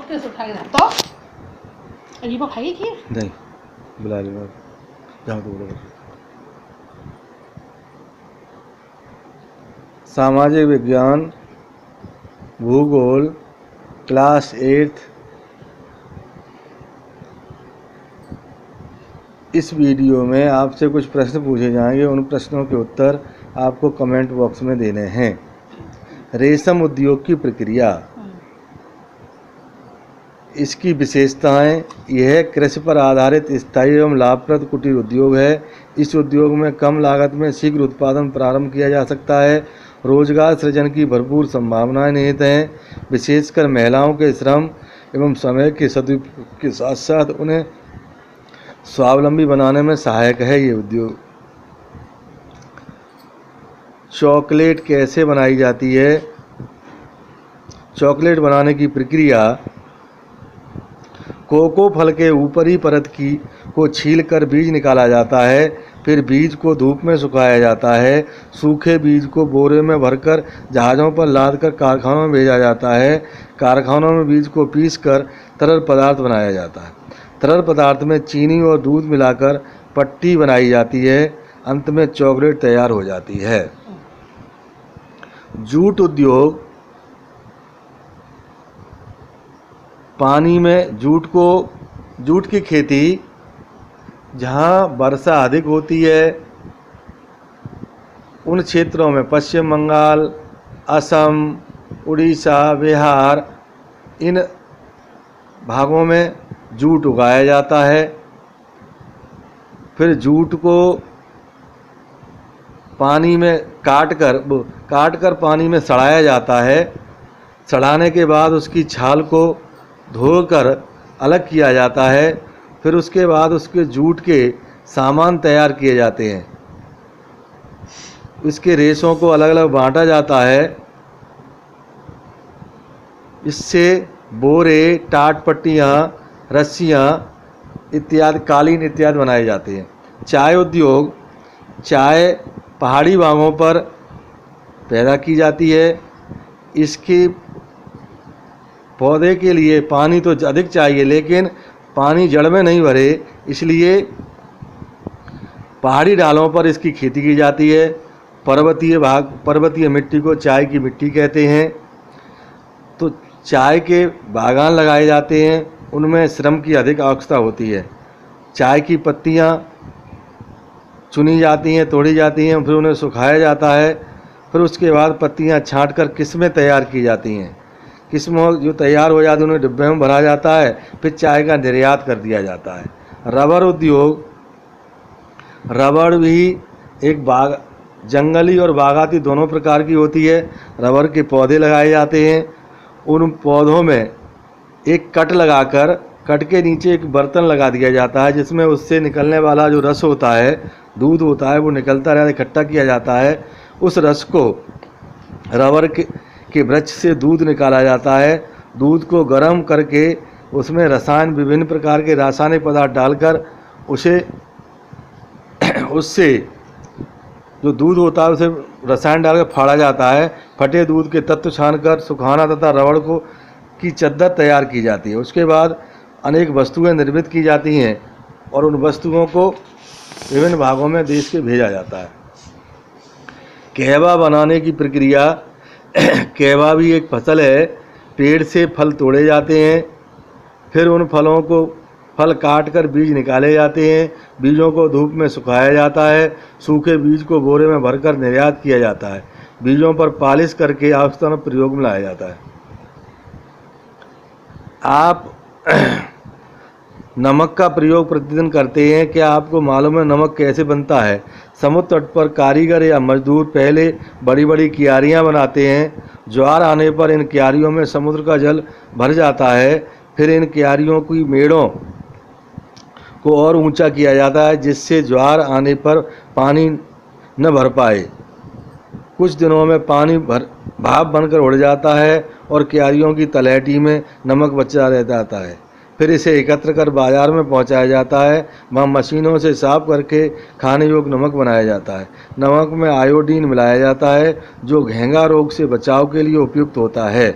पत्ते से उठा के तो अजीब खाई खीर नहीं बुला ली बात जहाँ तो बोलो। सामाजिक विज्ञान भूगोल क्लास 8। इस वीडियो में आपसे कुछ प्रश्न पूछे जाएंगे। उन प्रश्नों के उत्तर आपको कमेंट बॉक्स में देने हैं। रेशम उद्योग की प्रक्रिया, इसकी विशेषताएं। यह कृषि पर आधारित स्थायी एवं लाभप्रद कुटीर उद्योग है। इस उद्योग में कम लागत में शीघ्र उत्पादन प्रारंभ किया जा सकता है। रोजगार सृजन की भरपूर संभावनाएं निहित हैं। विशेषकर महिलाओं के श्रम एवं समय के सदुपयोग के साथ साथ उन्हें स्वावलंबी बनाने में सहायक है ये उद्योग। चॉकलेट कैसे बनाई जाती है? चॉकलेट बनाने की प्रक्रिया, कोको फल के ऊपरी परत को छीलकर बीज निकाला जाता है। फिर बीज को धूप में सुखाया जाता है। सूखे बीज को बोरे में भरकर जहाज़ों पर लादकर कारखानों में भेजा जाता है। कारखानों में बीज को पीसकर तरल पदार्थ बनाया जाता है। तरल पदार्थ में चीनी और दूध मिलाकर पट्टी बनाई जाती है। अंत में चॉकलेट तैयार हो जाती है। जूट उद्योग, पानी में जूट की खेती जहाँ वर्षा अधिक होती है उन क्षेत्रों में पश्चिम बंगाल, असम, उड़ीसा, बिहार, इन भागों में जूट उगाया जाता है। फिर जूट को पानी में काट कर पानी में सड़ाया जाता है। सड़ाने के बाद उसकी छाल को धोकर अलग किया जाता है। फिर उसके बाद उसके जूट के सामान तैयार किए जाते हैं। इसके रेशों को अलग अलग बांटा जाता है। इससे बोरे, टाट पट्टियाँ, रस्सियाँ इत्यादि, कालीन इत्यादि बनाए जाते हैं। चाय उद्योग, चाय पहाड़ी भागों पर पैदा की जाती है। इसकी पौधे के लिए पानी तो अधिक चाहिए, लेकिन पानी जड़ में नहीं भरे, इसलिए पहाड़ी ढालों पर इसकी खेती की जाती है। पर्वतीय मिट्टी को चाय की मिट्टी कहते हैं। तो चाय के बागान लगाए जाते हैं, उनमें श्रम की अधिक आवश्यकता होती है। चाय की पत्तियां चुनी जाती हैं, तोड़ी जाती हैं, फिर उन्हें सुखाया जाता है। फिर उसके बाद पत्तियां छांटकर किस्में तैयार की जाती हैं। किस्मों जो तैयार हो जाती है उन्हें डिब्बे में भरा जाता है। फिर चाय का निर्यात कर दिया जाता है। रबर उद्योग, रबर भी एक जंगली और बागाती दोनों प्रकार की होती है। रबर के पौधे लगाए जाते हैं। उन पौधों में एक कट के नीचे एक बर्तन लगा दिया जाता है, जिसमें उससे निकलने वाला जो रस होता है, दूध होता है, वो निकलता रहता है, इकट्ठा किया जाता है। उस रस को रबर के वृक्ष से दूध निकाला जाता है। दूध को गर्म करके उसमें विभिन्न प्रकार के रासायनिक पदार्थ डालकर उससे जो दूध होता है उसे रसायन डालकर फाड़ा जाता है। फटे दूध के तत्व छानकर सुखाना तथा रबड़ की चद्दर तैयार की जाती है। उसके बाद अनेक वस्तुएं निर्मित की जाती हैं और उन वस्तुओं को विभिन्न भागों में देश के भेजा जाता है। कहवा बनाने की प्रक्रिया, कहवा भी एक फसल है। पेड़ से फल तोड़े जाते हैं। फिर उन फल काट कर बीज निकाले जाते हैं। बीजों को धूप में सुखाया जाता है। सूखे बीज को बोरे में भरकर निर्यात किया जाता है। बीजों पर पालिश करके आवश्यकता में प्रयोग में लाया जाता है। आप नमक का प्रयोग प्रतिदिन करते हैं। क्या आपको मालूम है नमक कैसे बनता है? समुद्र तट पर कारीगर या मजदूर पहले बड़ी बड़ी क्यारियां बनाते हैं। ज्वार आने पर इन क्यारियों में समुद्र का जल भर जाता है। फिर इन क्यारियों की मेड़ों को और ऊंचा किया जाता है, जिससे ज्वार आने पर पानी न भर पाए। कुछ दिनों में पानी भाप बनकर उड़ जाता है और क्यारियों की तलहटी में नमक बचा रह जाता है। फिर इसे एकत्र कर बाजार में पहुंचाया जाता है। वहाँ मशीनों से साफ करके खाने योग्य नमक बनाया जाता है। नमक में आयोडीन मिलाया जाता है, जो घेंघा रोग से बचाव के लिए उपयुक्त होता है।